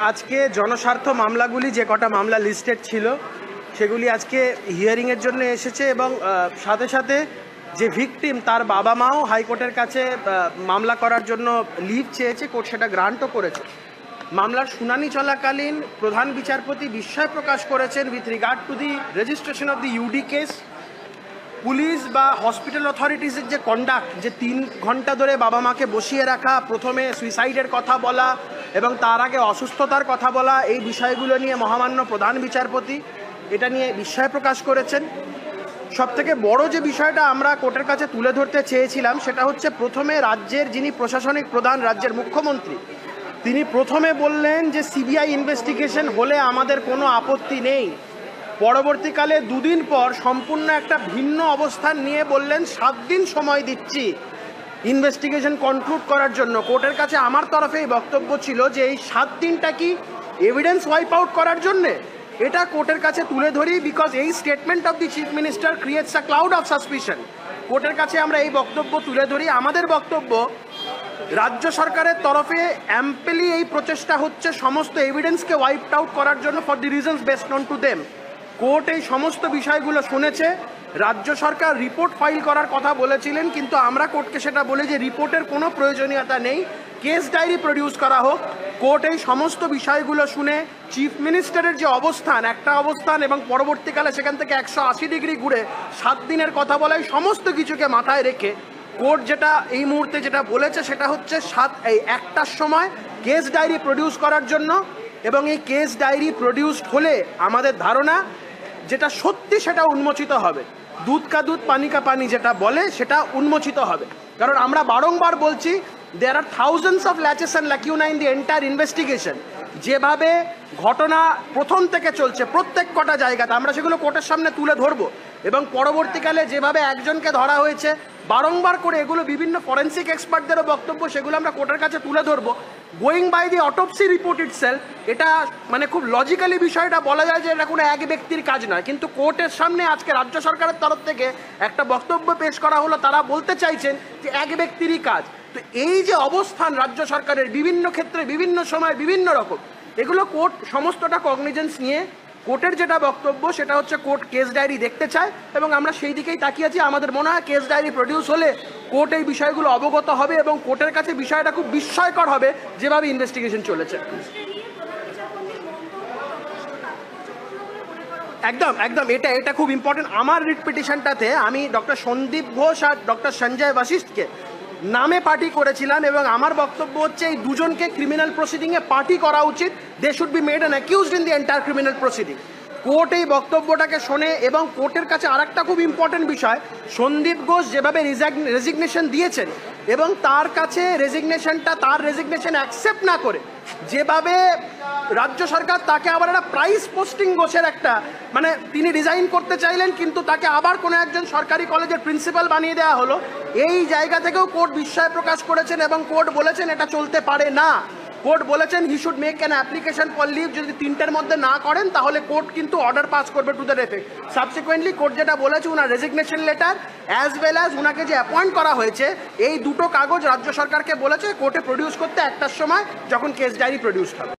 আজকে জনস্বার্থ মামলাগুলি যে কটা মামলা লিস্টেড ছিল সেগুলি আজকে হিয়ারিংয়ের জন্য এসেছে এবং সাথে সাথে যে ভিকটিম তার বাবা মাও হাইকোর্টের কাছে মামলা করার জন্য লিভ চেয়েছে, কোর্ট সেটা গ্রান্টও করেছে। মামলার শুনানি চলাকালীন প্রধান বিচারপতি বিস্ময় প্রকাশ করেছেন with regard to the registration of the UD case. Police বা হসপিটাল অথরিটিসের যে কন্ডাক্ট, যে 3 ঘন্টা ধরে বাবা মাকে বসিয়ে রাখা, প্রথমে সুইসাইডের কথা বলা এবং তার আগে অসুস্থতার কথা বলা, এই বিষয়গুলো নিয়ে মহামান্য প্রধান বিচারপতি এটা নিয়ে বিস্ময় প্রকাশ করেছেন। সবথেকে বড় যে বিষয়টা আমরা কোর্টের কাছে তুলে ধরতে চেয়েছিলাম সেটা হচ্ছে, প্রথমে রাজ্যের যিনি প্রশাসনিক প্রধান, রাজ্যের মুখ্যমন্ত্রী, তিনি প্রথমে বললেন যে সিবিআই ইনভেস্টিগেশন হলে আমাদের কোনো আপত্তি নেই। পরবর্তীকালে 2 দিন পর সম্পূর্ণ একটা ভিন্ন অবস্থান নিয়ে বললেন 7 দিন সময় দিচ্ছি ইনভেস্টিগেশন কনক্লুড করার জন্য। কোর্টের কাছে আমার তরফে এই বক্তব্য ছিল যে এই 7 দিনটা কি এভিডেন্স ওয়াইপ আউট করার জন্যে, এটা কোর্টের কাছে তুলে ধরি, বিকজ এই statement of the chief minister creates a cloud of suspicion. কোর্টের কাছে আমরা এই বক্তব্য তুলে ধরি। আমাদের বক্তব্য, রাজ্য সরকারের তরফে অ্যাম্পলি এই প্রচেষ্টা হচ্ছে সমস্ত এভিডেন্সকে ওয়াইপ আউট করার জন্য for the reasons best known to them. Court এই সমস্ত বিষয়গুলো শুনেছে। রাজ্য সরকার রিপোর্ট ফাইল করার কথা বলেছিলেন, কিন্তু আমরা কোর্টকে সেটা বলে যে রিপোর্টের কোনো প্রয়োজনীয়তা নেই, কেস ডায়েরি প্রডিউস করা হোক। কোর্ট এই সমস্ত বিষয়গুলো শুনে চিফ মিনিস্টারের যে অবস্থান, একটা অবস্থান, এবং পরবর্তীকালে সেখান থেকে 180 ডিগ্রি ঘুরে 7 দিনের কথা বলায় সমস্ত কিছুকে মাথায় রেখে কোর্ট যেটা এই মুহূর্তে যেটা বলেছে সেটা হচ্ছে 1টার সময় কেস ডায়েরি প্রডিউস করার জন্য। এবং এই কেস ডায়েরি প্রডিউসড হলে আমাদের ধারণা যেটা সত্যি সেটা উন্মোচিত হবে, দুধ কা দুধ পানি কা পানি যেটা বলে সেটা উন্মোচিত হবে। কারণ আমরা বারংবার বলছি, there are thousands of laches and lacuna in the entire investigation. যেভাবে ঘটনা প্রথম থেকে চলছে প্রত্যেক কটা জায়গাতে, আমরা সেগুলো কোর্টের সামনে তুলে ধরবো। এবং পরবর্তীকালে যেভাবে একজনকে ধরা হয়েছে বারংবার করে, এগুলো বিভিন্ন ফরেন্সিক এক্সপার্টদেরও বক্তব্য, সেগুলো আমরা কোর্টের কাছে তুলে ধরবো। Going by the autopsy report itself, এটা মানে খুব লজিক্যালি বিষয়টা বলা যায় যে এটা কোনো এক ব্যক্তির কাজ নয়, কিন্তু কোর্টের সামনে আজকে রাজ্য সরকারের তরফ থেকে একটা বক্তব্য পেশ করা হলো, তারা বলতে চাইছেন যে এক ব্যক্তিরই কাজ। তো এই যে অবস্থান রাজ্য সরকারের বিভিন্ন ক্ষেত্রে বিভিন্ন সময় বিভিন্ন রকম, এগুলো কোর্ট সমস্তটা কগনিজেন্স নিয়ে কোর্টের যেটা বক্তব্য সেটা হচ্ছে কোর্ট কেস ডায়েরি দেখতে চায় এবং আমরা সেই দিকেই তাকিয়ে আছি। আমাদের মনে হয় কেস ডায়েরি প্রডিউস হলে কোর্ট এই বিষয়গুলো অবগত হবে এবং কোর্টের কাছে বিষয়টা খুব বিস্ময়কর হবে যেভাবে ইনভেস্টিগেশন চলেছে। একদম একদম এটা খুব ইম্পর্টেন্ট। আমার রিট পিটিশনটাতে আমি ডক্টর সন্দীপ ঘোষ আর ডক্টর সঞ্জয় বশিষ্ঠকে নামে পার্টি করেছিলাম এবং আমার বক্তব্য হচ্ছে এই দুজনকে ক্রিমিনাল প্রসিডিংয়ে পার্টি করা উচিত। They should be made an accused in the entire criminal proceeding. Court এই বক্তব্যটাকে শোনে এবং কোর্টের কাছে আরেকটা খুব ইম্পর্টেন্ট বিষয়, সন্দীপ ঘোষ যেভাবে রেজিগনেশন দিয়েছেন এবং তার কাছে তার রেজিগনেশন অ্যাকসেপ্ট না করে যেভাবে রাজ্য সরকার তাকে আবার একটা প্রাইস পোস্টিং ঘোষের একটা, মানে তিনি রিজাইন করতে চাইলেন কিন্তু তাকে আবার কোনো একজন সরকারি কলেজের প্রিন্সিপাল বানিয়ে দেওয়া হলো, এই জায়গা থেকেও কোর্ট বিস্ময় প্রকাশ করেছেন এবং কোর্ট বলেছেন এটা চলতে পারে না। কোর্ট বলেছেন he should make an application for leave, যদি 3টের মধ্যে না করেন তাহলে কোর্ট কিন্তু অর্ডার পাস করবে to that effect. Subsequently court যেটা বলেছে, উনার resignation letter as well as উনাকে যে অ্যাপয়েন্ট করা হয়েছে, এই দুটো কাগজ রাজ্য সরকারকে বলেছে কোর্টে প্রডিউস করতে 1টার সময় যখন কেস ডায়েরি প্রডিউস হবে।